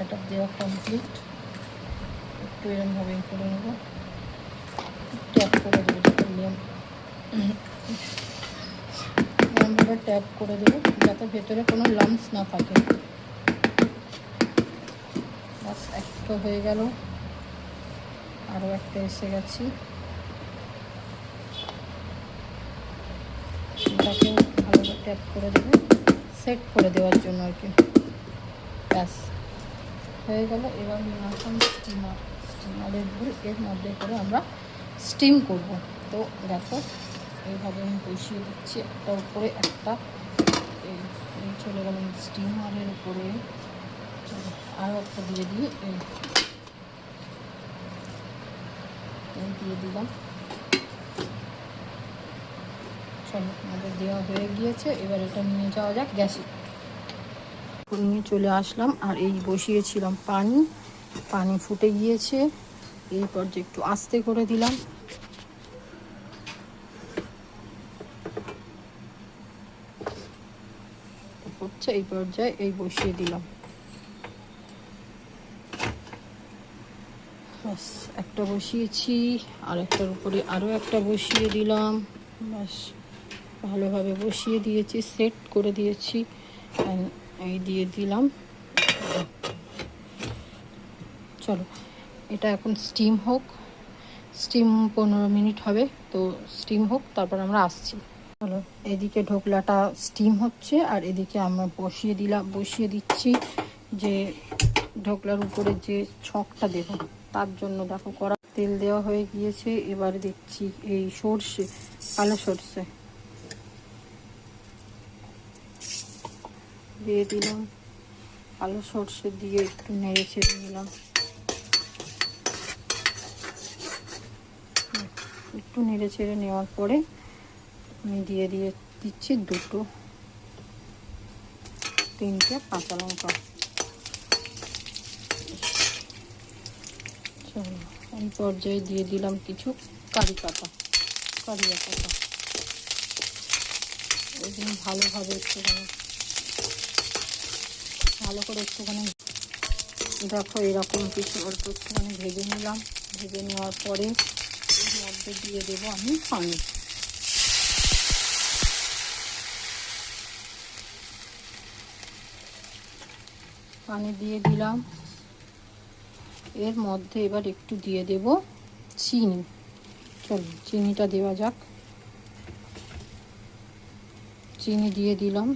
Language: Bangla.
ব্যাটার দেওয়া কমপ্লিট। একটু এরমভাবে করে নেব, ট্যাপ করে দেবো, যাতে এরমভাবে ট্যাপ করে দেবো যাতে ভেতরে কোনো লাম্পস না থাকে। বাস একটা হয়ে গেল, আরও একটা এসে গেছি। এটাকেও ভালোভাবে ট্যাপ করে দেবো, সেট করে দেওয়ার জন্য আর কি। ব্যাস হয়ে গেল। এবার নিয়ে আসলাম স্টিমারের ভুল, এর মধ্যে করে আমরা স্টিম করব। তো দেখো এইভাবে আমি বসিয়ে দিচ্ছি একটার উপরে একটা। এই চলে গেলাম স্টিমারের উপরে, আরও একটা দিয়ে দিয়ে দিয়ে দিলাম। চলো আমাদের দেওয়া হয়ে গিয়েছে, এবার এটা নিয়ে যাওয়া যাক গ্যাসে। নিয়ে চলে আসলাম, আর এই বসিয়েছিলাম পানি ফুটে গিয়েছে। এই পর্যায়ে একটু আস্তে করে দিলাম, হচ্ছে এই পর্যায়ে এই বসিয়ে দিলাম। ব্যাস একটা বসিয়েছি, আর একটার উপরে আরও একটা বসিয়ে দিলাম। ব্যাস ভালোভাবে বসিয়ে দিয়েছি, সেট করে দিয়েছি, এই দিয়ে দিলাম। চলো এটা এখন স্টিম হোক, স্টিম 15 মিনিট হবে, তো স্টিম হোক, তারপর আমরা আসছি। চলো এদিকে ঢোকলাটা স্টিম হচ্ছে, আর এদিকে আমরা বসিয়ে দিচ্ছি যে ঢোকলার উপরে যে ছকটা দেব তার জন্য। দেখো কড়া তেল দেওয়া হয়ে গিয়েছে, এবার দিচ্ছি এই সর্ষে, কালো সর্ষে দিয়ে দিলাম। কালো সর্ষে দিয়ে একটু নেড়ে ছেড়ে দিলাম, একটু নেড়ে ছেড়ে নেওয়ার পরে আমি দিয়ে দিচ্ছি 2-3টে কাঁচা লঙ্কা। চলো এই পর্যায়ে দিয়ে দিলাম কিছু কারি পাতা। ওইগুলো ভালোভাবে ভালো করে একটুখানি দেখো এরকম কিছু অল্প একটুখানি ভেজে নিলাম। ভেজে নেওয়ার পরে এর মধ্যে দিয়ে দেবো আমি পানি দিয়ে দিলাম। এর মধ্যে এবার একটু দিয়ে দেব চিনি। চলো চিনিটা দেওয়া যাক, চিনি দিয়ে দিলাম।